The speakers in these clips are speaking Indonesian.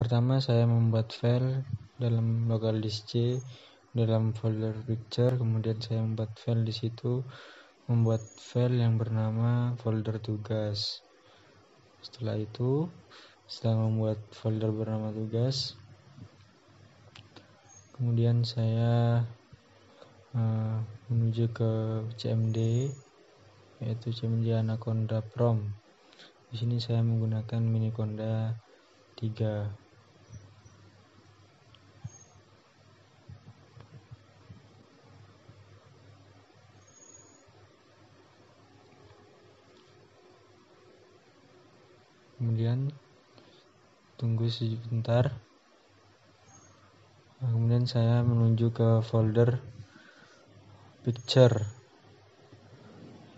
pertama saya membuat file dalam local disk C dalam folder picture, kemudian saya membuat file di situ, membuat file yang bernama folder tugas. Setelah membuat folder bernama tugas, kemudian saya menuju ke CMD, yaitu CMD Anaconda Prom. Di sini saya menggunakan Miniconda 3. Kemudian tunggu sebentar. Kemudian saya menuju ke folder picture,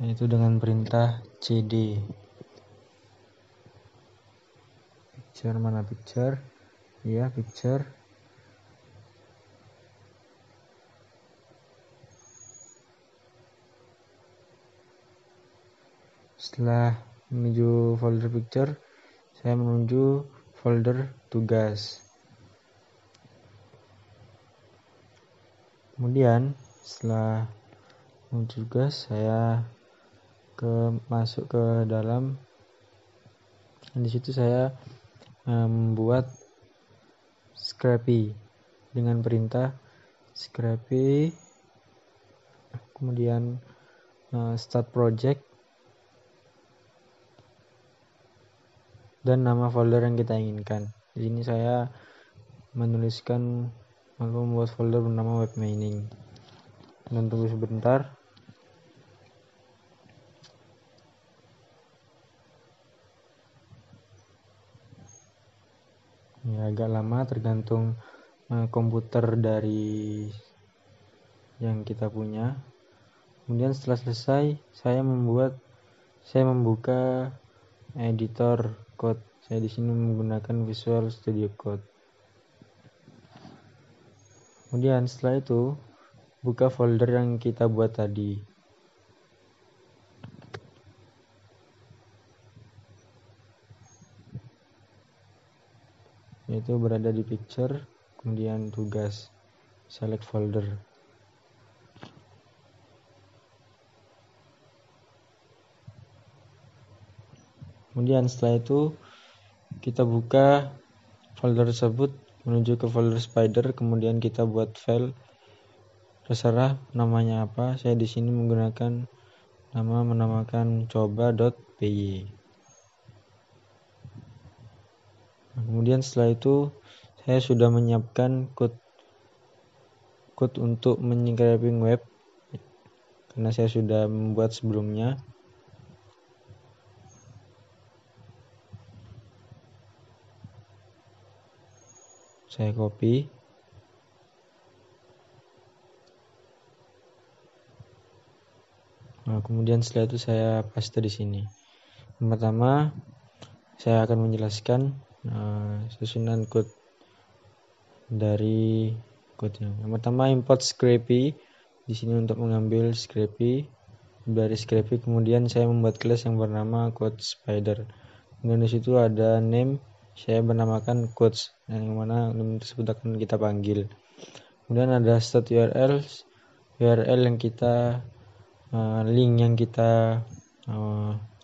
yaitu dengan perintah cd. Picture mana picture? Ya, picture. Setelah menuju folder picture, saya menuju folder tugas. Kemudian setelah menuju tugas, saya masuk ke dalam. Di situ saya membuat Scrapy dengan perintah Scrapy, kemudian start project, dan nama folder yang kita inginkan. Di sini saya menuliskan membuat folder bernama web mining. Dan tunggu sebentar. Ya, agak lama tergantung komputer dari yang kita punya. Kemudian setelah selesai, saya membuka editor code. Saya di sini menggunakan Visual Studio Code. Kemudian setelah itu, buka folder yang kita buat tadi. Yaitu berada di picture, kemudian tugas, select folder. Kemudian setelah itu kita buka folder tersebut, menuju ke folder spider, kemudian kita buat file, terserah namanya apa. Saya di sini menggunakan menamakan coba.py. Kemudian setelah itu saya sudah menyiapkan code untuk menycraping web karena saya sudah membuat sebelumnya. Saya copy. Kemudian setelah itu saya paste di sini. Yang pertama, saya akan menjelaskan susunan code dari code-nya. Yang pertama, import Scrapy. Di sini untuk mengambil Scrapy. Dari Scrapy kemudian saya membuat class yang bernama code spider. Kemudian di situ ada name, saya menamakan codes, yang mana name tersebut akan kita panggil. Kemudian ada start URL yang kita link yang kita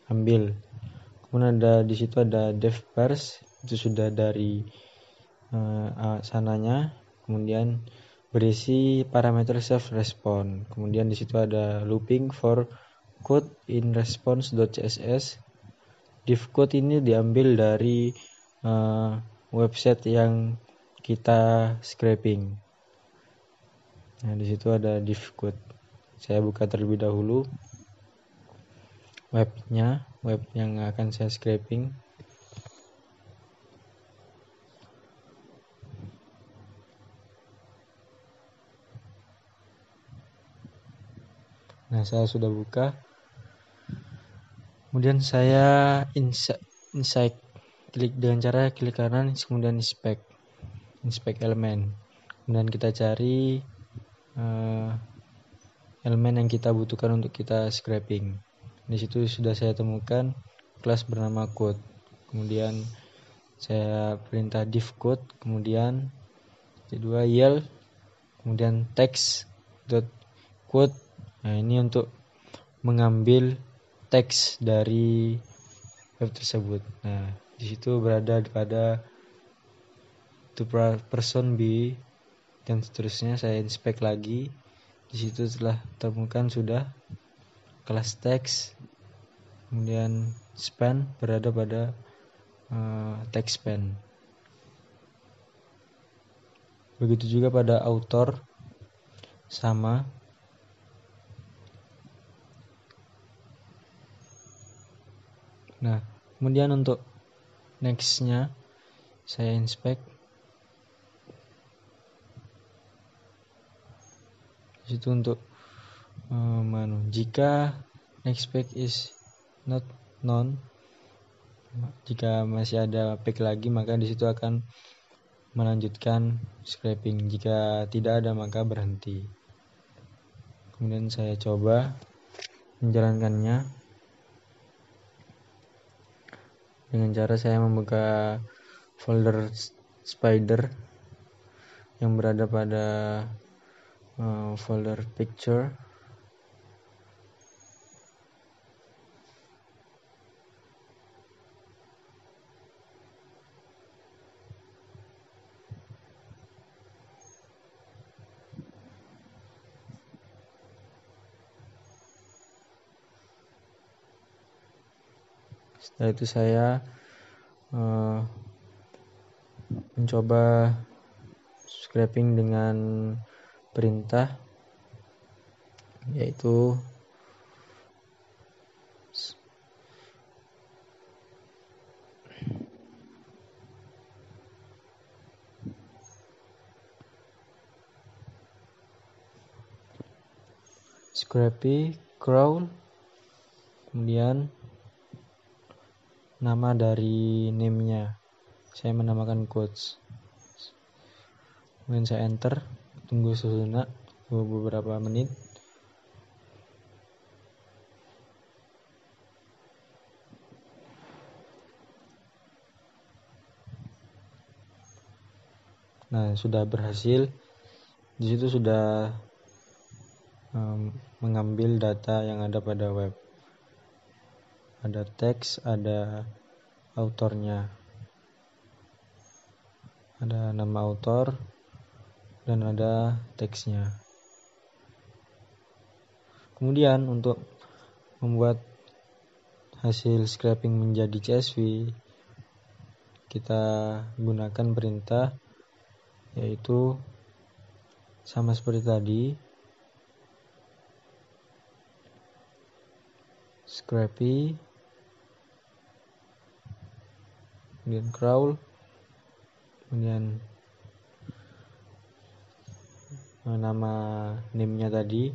ambil. Kemudian di situ ada dev parse, itu sudah dari sananya. Kemudian berisi parameter self response. Kemudian di situ ada looping for code in response.css. Div code ini diambil dari website yang kita scraping. Nah, di situ ada div code. Saya buka terlebih dahulu web yang akan saya scraping. Nah, saya sudah buka. Kemudian saya inspect, klik dengan cara klik kanan, kemudian inspect elemen. Kemudian kita cari elemen yang kita butuhkan untuk kita scraping. Di situ sudah saya temukan kelas bernama code. Kemudian saya perintah div code, kemudian kedua yel, kemudian text dot quote. Nah, ini untuk mengambil teks dari web tersebut. Nah, di situ berada pada to person B dan seterusnya. Saya inspect lagi. Di situ telah temukan sudah kelas teks, kemudian span berada pada text span. Begitu juga pada author sama. Nah, kemudian untuk nextnya saya inspect. Di situ untuk jika next page is not known, jika masih ada page lagi maka di situ akan melanjutkan scraping. Jika tidak ada maka berhenti. Kemudian saya coba menjalankannya dengan cara saya membuka folder spider yang berada pada folder picture. Setelah itu saya mencoba scraping dengan perintah, yaitu scrapy crawl, kemudian nama dari name-nya saya menamakan quotes. Kemudian saya enter, tunggu sejenak beberapa menit. Nah, sudah berhasil. Di situ sudah mengambil data yang ada pada web. Ada teks, ada autornya, ada nama autor, dan ada teksnya. Kemudian untuk membuat hasil scraping menjadi CSV, kita gunakan perintah, yaitu sama seperti tadi, scrapy, kemudian crawl, kemudian nama name-nya tadi,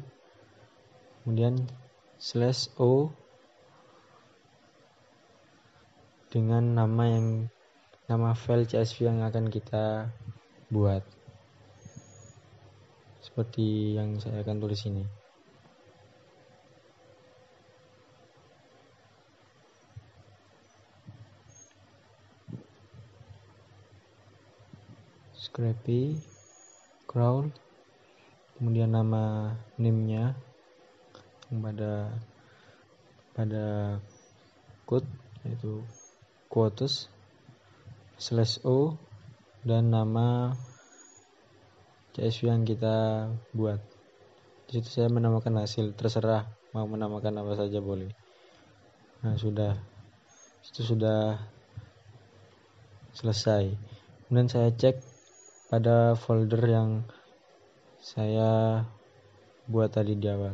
kemudian /o dengan nama file CSV yang akan kita buat, seperti yang saya akan tulis ini. Scrapy crawl, kemudian nama name-nya yang pada code, yaitu quotes /o dan nama CSV yang kita buat. Di situ saya menamakan hasil, terserah mau menamakan apa saja boleh. Nah, itu sudah selesai. Kemudian saya cek pada folder yang saya buat tadi di awal.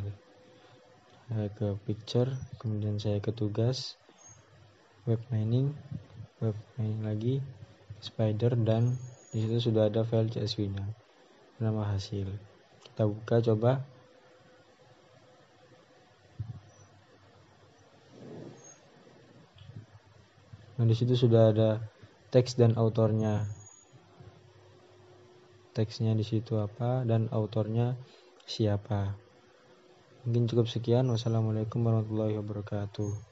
Saya ke picture, kemudian saya ke tugas, web mining lagi, spider, dan di situ sudah ada file CSV-nya, nama hasil. Kita buka coba. Nah, di situ sudah ada teks dan autornya. Teksnya di situ apa dan autornya siapa. Mungkin cukup sekian. Wassalamualaikum warahmatullahi wabarakatuh.